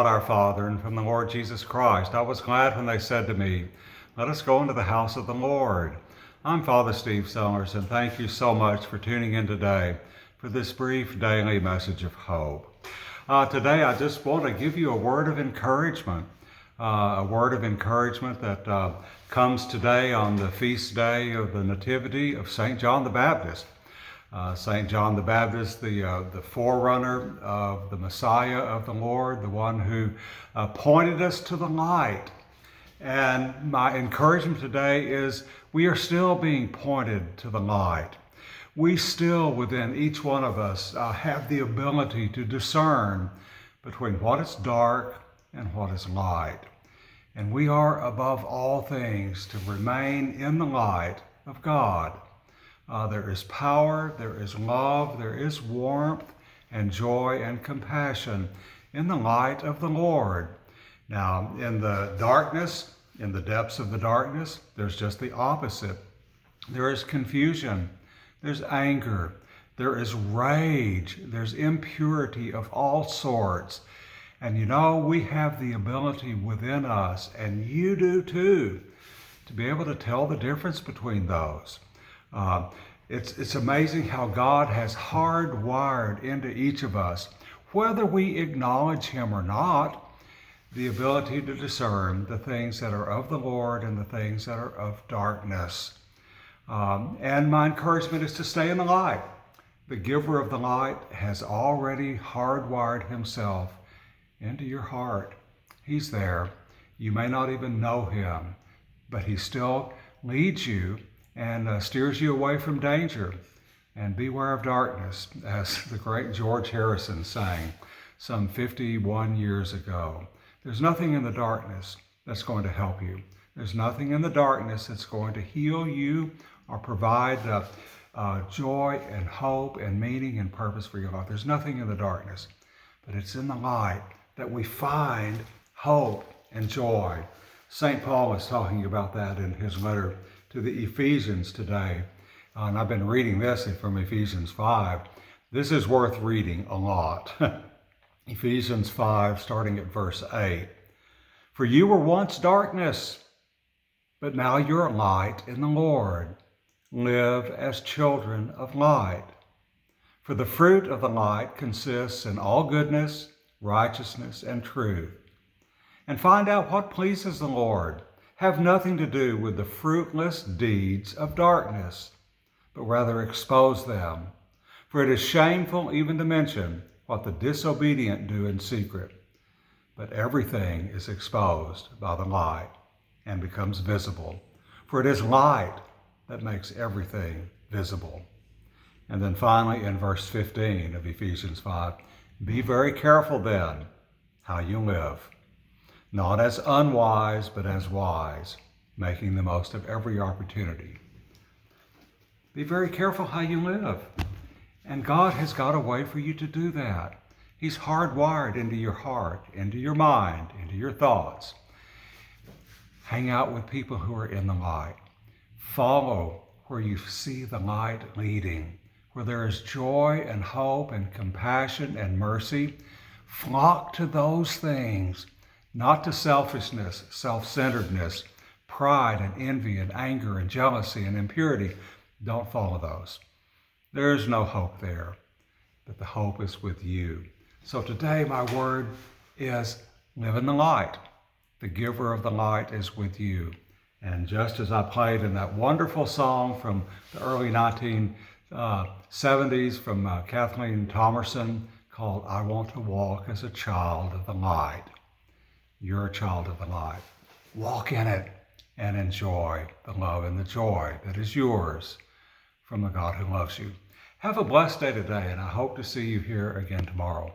our Father and from the Lord Jesus Christ. I was glad when they said to me, "Let us go into the house of the Lord." I'm Father Steve Sellers, and thank you so much for tuning in today for this brief daily message of hope. Today I just want to give you a word of encouragement, that comes today on the feast day of the Nativity of St. John the Baptist. St. John the Baptist, the forerunner of the Messiah of the Lord, the one who pointed us to the light. And my encouragement today is we are still being pointed to the light. We still, within each one of us, have the ability to discern between what is dark and what is light. And we are, above all things, to remain in the light of God. There is power, there is love, there is warmth and joy and compassion in the light of the Lord. Now, in the darkness, in the depths of the darkness, there's just the opposite. There is confusion, there's anger, there is rage, there's impurity of all sorts. And you know, we have the ability within us, and you do too, to be able to tell the difference between those. It's amazing how God has hardwired into each of us, whether we acknowledge Him or not, the ability to discern the things that are of the Lord and the things that are of darkness. And my encouragement is to stay in the light. The giver of the light has already hardwired Himself into your heart. He's there. You may not even know Him, but He still leads you and steers you away from danger. And beware of darkness, as the great George Harrison sang some 51 years ago. There's nothing in the darkness that's going to help you. There's nothing in the darkness that's going to heal you or provide joy and hope and meaning and purpose for your life. There's nothing in the darkness, but it's in the light that we find hope and joy. St. Paul is talking about that in his letter to the Ephesians today. And I've been reading this from Ephesians 5. This is worth reading a lot. Ephesians 5, starting at verse 8. "For you were once darkness, but now you're light in the Lord. Live as children of light. For the fruit of the light consists in all goodness, righteousness, and truth. And find out what pleases the Lord. Have nothing to do with the fruitless deeds of darkness, but rather expose them. For it is shameful even to mention what the disobedient do in secret. But everything is exposed by the light and becomes visible. For it is light that makes everything visible." And then finally in verse 15 of Ephesians 5, "Be very careful then how you live, not as unwise, but as wise, making the most of every opportunity." Be very careful how you live. And God has got a way for you to do that. He's hardwired into your heart, into your mind, into your thoughts. Hang out with people who are in the light. Follow where you see the light leading, where there is joy and hope and compassion and mercy. Flock to those things, not to selfishness, self-centeredness, pride and envy and anger and jealousy and impurity. Don't follow those. There is no hope there, but the hope is with you. So today my word is live in the light. The giver of the light is with you. And just as I played in that wonderful song from the early 1970s from Kathleen Thomerson called "I Want to Walk as a Child of the Light." You're a child of the light. Walk in it and enjoy the love and the joy that is yours from the God who loves you. Have a blessed day today, and I hope to see you here again tomorrow.